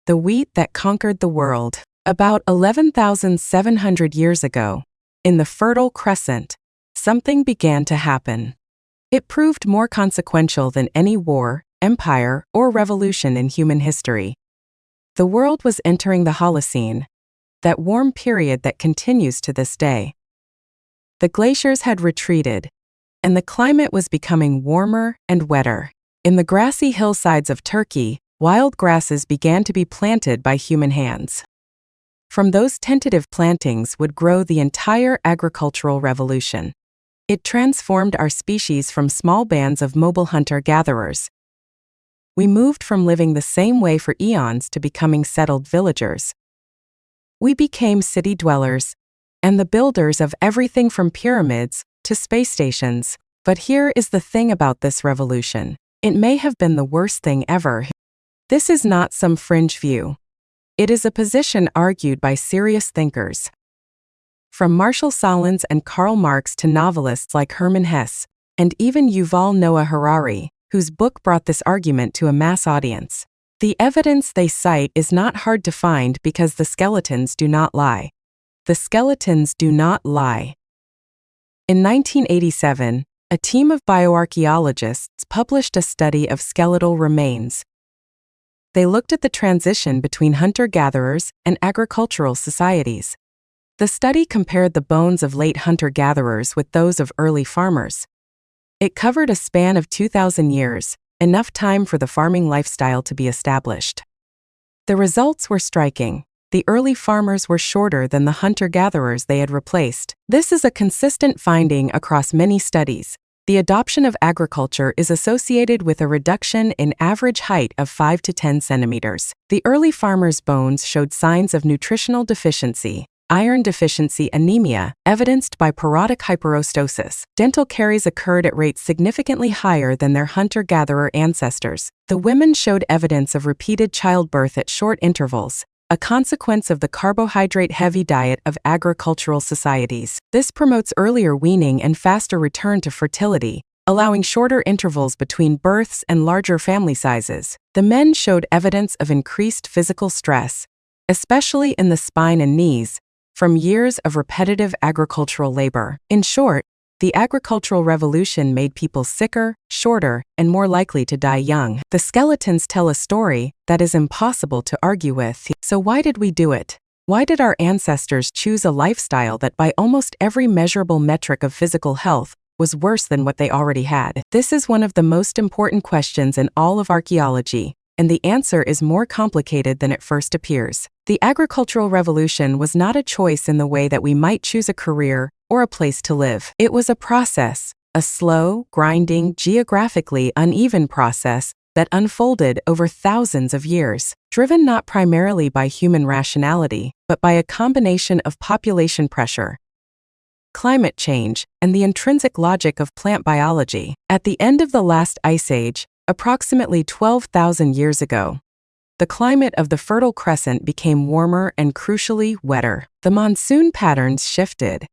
the wheat that conquered the world. About 11,700 years ago, in the Fertile Crescent, something began to happen. It proved more consequential than any war, empire, or revolution in human history. The world was entering the Holocene, that warm period that continues to this day. The glaciers had retreated, and the climate was becoming warmer and wetter. In the grassy hillsides of Turkey, wild grasses began to be planted by human hands. From those tentative plantings would grow the entire agricultural revolution. It transformed our species from small bands of mobile hunter-gatherers. We moved from living the same way for eons to becoming settled villagers. We became city dwellers, and the builders of everything from pyramids to space stations. But here is the thing about this revolution. It may have been the worst thing ever. This is not some fringe view. It is a position argued by serious thinkers. From Marshall Sahlins and Karl Marx to novelists like Hermann Hesse, and even Yuval Noah Harari, whose book brought this argument to a mass audience. The evidence they cite is not hard to find because the skeletons do not lie. The skeletons do not lie. In 1987, a team of bioarchaeologists published a study of skeletal remains. They looked at the transition between hunter-gatherers and agricultural societies. The study compared the bones of late hunter-gatherers with those of early farmers. It covered a span of 2,000 years, enough time for the farming lifestyle to be established. The results were striking. The early farmers were shorter than the hunter-gatherers they had replaced. This is a consistent finding across many studies. The adoption of agriculture is associated with a reduction in average height of 5 to 10 centimeters. The early farmers' bones showed signs of nutritional deficiency, iron deficiency anemia, evidenced by parodic hyperostosis. Dental caries occurred at rates significantly higher than their hunter-gatherer ancestors. The women showed evidence of repeated childbirth at short intervals, a consequence of the carbohydrate-heavy diet of agricultural societies. This promotes earlier weaning and faster return to fertility, allowing shorter intervals between births and larger family sizes. The men showed evidence of increased physical stress, especially in the spine and knees, from years of repetitive agricultural labor. In short, the agricultural revolution made people sicker, shorter, and more likely to die young. The skeletons tell a story that is impossible to argue with. So why did we do it? Why did our ancestors choose a lifestyle that by almost every measurable metric of physical health was worse than what they already had? This is one of the most important questions in all of archaeology, and the answer is more complicated than it first appears. The agricultural revolution was not a choice in the way that we might choose a career or a place to live. It was a process, a slow, grinding, geographically uneven process that unfolded over thousands of years, driven not primarily by human rationality, but by a combination of population pressure, climate change, and the intrinsic logic of plant biology. At the end of the last ice age, approximately 12,000 years ago, the climate of the Fertile Crescent became warmer and crucially wetter. The monsoon patterns shifted,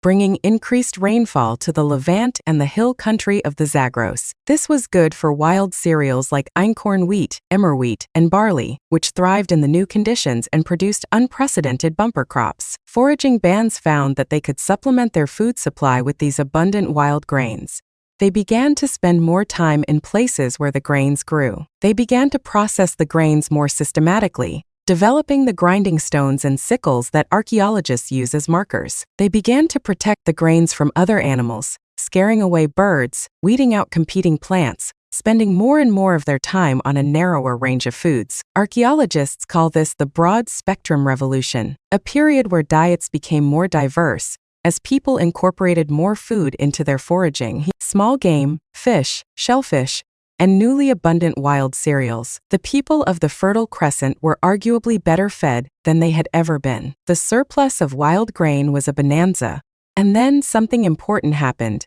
bringing increased rainfall to the Levant and the hill country of the Zagros. This was good for wild cereals like einkorn wheat, emmer wheat, and barley, which thrived in the new conditions and produced unprecedented bumper crops. Foraging bands found that they could supplement their food supply with these abundant wild grains. They began to spend more time in places where the grains grew. They began to process the grains more systematically, developing the grinding stones and sickles that archaeologists use as markers. They began to protect the grains from other animals, scaring away birds, weeding out competing plants, spending more and more of their time on a narrower range of foods. Archaeologists call this the broad spectrum revolution, a period where diets became more diverse, as people incorporated more food into their foraging. Small game, fish, shellfish, and newly abundant wild cereals. The people of the Fertile Crescent were arguably better fed than they had ever been. The surplus of wild grain was a bonanza, and then something important happened.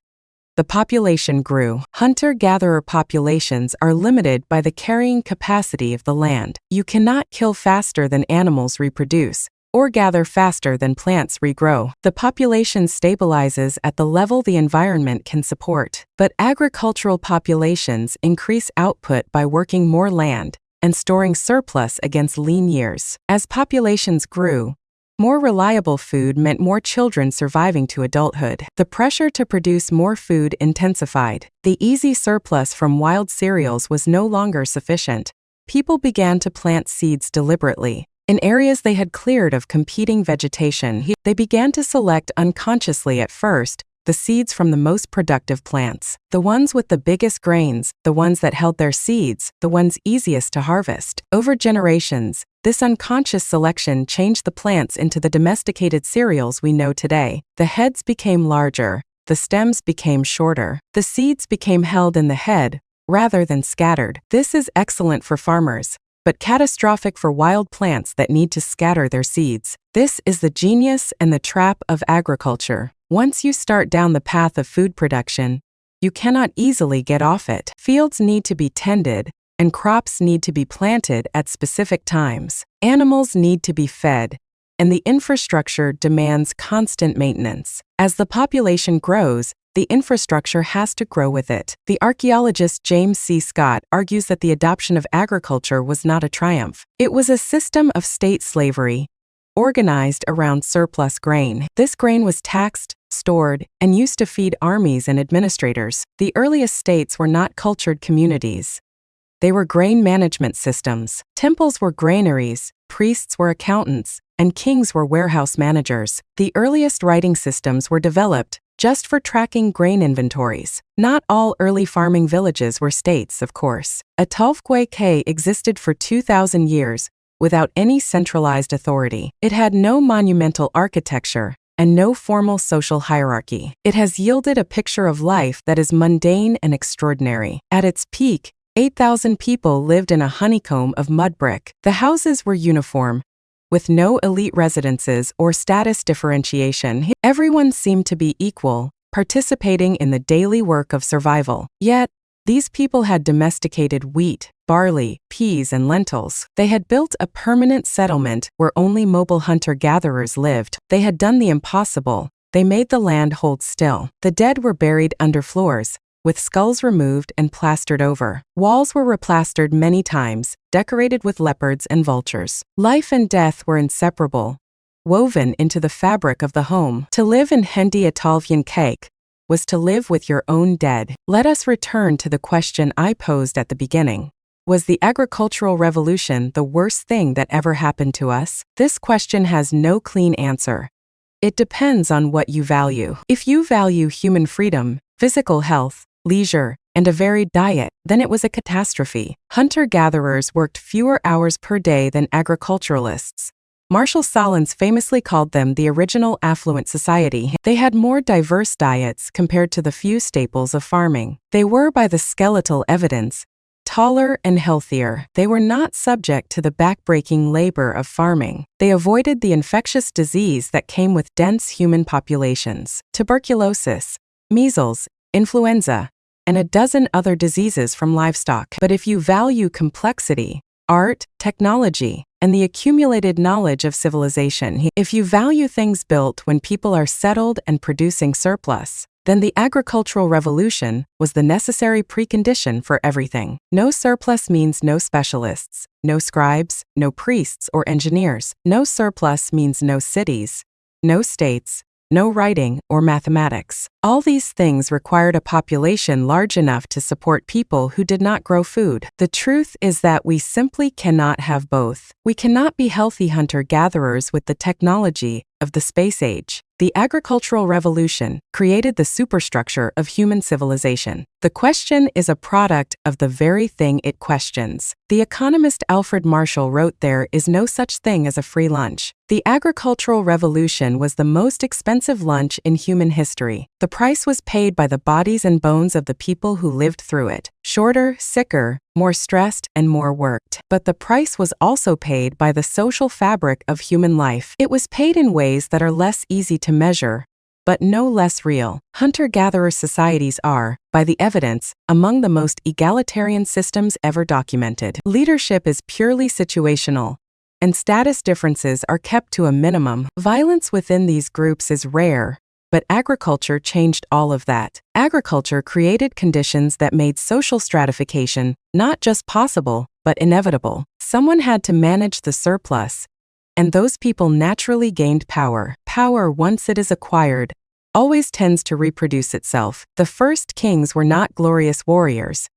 The population grew. Hunter-gatherer populations are limited by the carrying capacity of the land. You cannot kill faster than animals reproduce, or gather faster than plants regrow. The population stabilizes at the level the environment can support. But agricultural populations increase output by working more land, and storing surplus against lean years. As populations grew, more reliable food meant more children surviving to adulthood. The pressure to produce more food intensified. The easy surplus from wild cereals was no longer sufficient. People began to plant seeds deliberately. In areas they had cleared of competing vegetation, they began to select unconsciously at first the seeds from the most productive plants, the ones with the biggest grains, the ones that held their seeds, the ones easiest to harvest. Over generations, this unconscious selection changed the plants into the domesticated cereals we know today. The heads became larger, the stems became shorter, the seeds became held in the head rather than scattered. This is excellent for farmers, but catastrophic for wild plants that need to scatter their seeds. This is the genius and the trap of agriculture. Once you start down the path of food production, you cannot easily get off it. Fields need to be tended, and crops need to be planted at specific times. Animals need to be fed, and the infrastructure demands constant maintenance. As the population grows, the infrastructure has to grow with it. The archaeologist James C. Scott argues that the adoption of agriculture was not a triumph. It was a system of state slavery, organized around surplus grain. This grain was taxed, stored, and used to feed armies and administrators. The earliest states were not cultured communities. They were grain management systems. Temples were granaries, priests were accountants, and kings were warehouse managers. The earliest writing systems were developed just for tracking grain inventories. Not all early farming villages were states, of course. Atalfque existed for 2,000 years without any centralized authority. It had no monumental architecture and no formal social hierarchy. It has yielded a picture of life that is mundane and extraordinary. At its peak, 8,000 people lived in a honeycomb of mud brick. The houses were uniform, with no elite residences or status differentiation. Everyone seemed to be equal, participating in the daily work of survival. Yet, these people had domesticated wheat, barley, peas, and lentils. They had built a permanent settlement where only mobile hunter-gatherers lived. They had done the impossible. They made the land hold still. The dead were buried under floors, with skulls removed and plastered over. Walls were replastered many times, decorated with leopards and vultures. Life and death were inseparable, woven into the fabric of the home. To live in Hendi Atalvian cake was to live with your own dead. Let us return to the question I posed at the beginning. Was the agricultural revolution the worst thing that ever happened to us? This question has no clean answer. It depends on what you value. If you value human freedom, physical health, leisure, and a varied diet, then it was a catastrophe. Hunter-gatherers worked fewer hours per day than agriculturalists. Marshall Sahlins famously called them the original affluent society. They had more diverse diets compared to the few staples of farming. They were, by the skeletal evidence, taller and healthier. They were not subject to the backbreaking labor of farming. They avoided the infectious disease that came with dense human populations: tuberculosis, measles, influenza, and a dozen other diseases from livestock. But if you value complexity, art, technology, and the accumulated knowledge of civilization, if you value things built when people are settled and producing surplus, then the agricultural revolution was the necessary precondition for everything. No surplus means no specialists, no scribes, no priests or engineers. No surplus means no cities, no states, no writing or mathematics. All these things required a population large enough to support people who did not grow food. The truth is that we simply cannot have both. We cannot be healthy hunter-gatherers with the technology of the space age. The agricultural revolution created the superstructure of human civilization. The question is a product of the very thing it questions. The economist Alfred Marshall wrote, "There is no such thing as a free lunch." The agricultural revolution was the most expensive lunch in human history. The price was paid by the bodies and bones of the people who lived through it. Shorter, sicker, more stressed, and more worked. But the price was also paid by the social fabric of human life. It was paid in ways that are less easy to measure, but no less real. Hunter-gatherer societies are, by the evidence, among the most egalitarian systems ever documented. Leadership is purely situational, and status differences are kept to a minimum. Violence within these groups is rare, but agriculture changed all of that. Agriculture created conditions that made social stratification not just possible, but inevitable. Someone had to manage the surplus, and those people naturally gained power. Power, once it is acquired, always tends to reproduce itself. The first kings were not glorious warriors.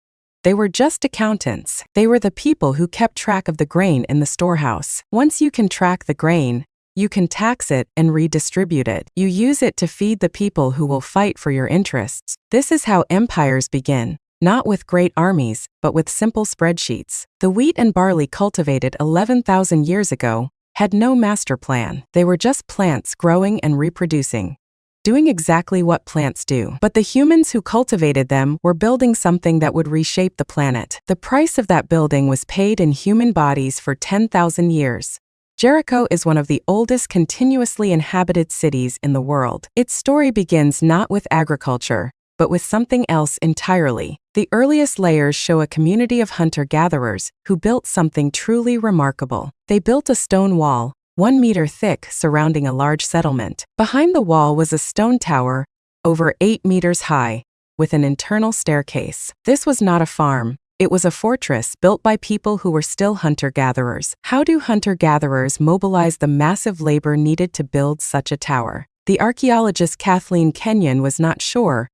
They were just accountants. They were the people who kept track of the grain in the storehouse. Once you can track the grain, you can tax it and redistribute it. You use it to feed the people who will fight for your interests. This is how empires begin. Not with great armies, but with simple spreadsheets. The wheat and barley cultivated 11,000 years ago had no master plan. They were just plants growing and reproducing, doing exactly what plants do. But the humans who cultivated them were building something that would reshape the planet. The price of that building was paid in human bodies for 10,000 years. Jericho is one of the oldest continuously inhabited cities in the world. Its story begins not with agriculture, but with something else entirely. The earliest layers show a community of hunter-gatherers who built something truly remarkable. They built a stone wall, 1 meter thick, surrounding a large settlement. Behind the wall was a stone tower, over 8 meters high, with an internal staircase. This was not a farm. It was a fortress built by people who were still hunter-gatherers. How do hunter-gatherers mobilize the massive labor needed to build such a tower? The archaeologist Kathleen Kenyon was not sure,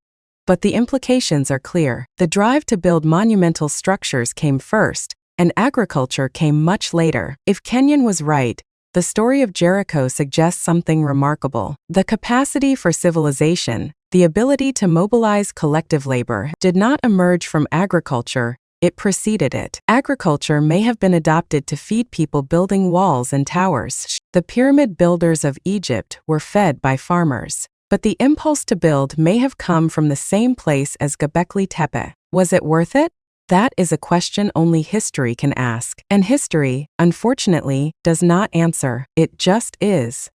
but the implications are clear. The drive to build monumental structures came first, and agriculture came much later. If Kenyon was right, the story of Jericho suggests something remarkable. The capacity for civilization, the ability to mobilize collective labor, did not emerge from agriculture. It preceded it. Agriculture may have been adopted to feed people building walls and towers. The pyramid builders of Egypt were fed by farmers. But the impulse to build may have come from the same place as Göbekli Tepe. Was it worth it? That is a question only history can ask. And history, unfortunately, does not answer. It just is.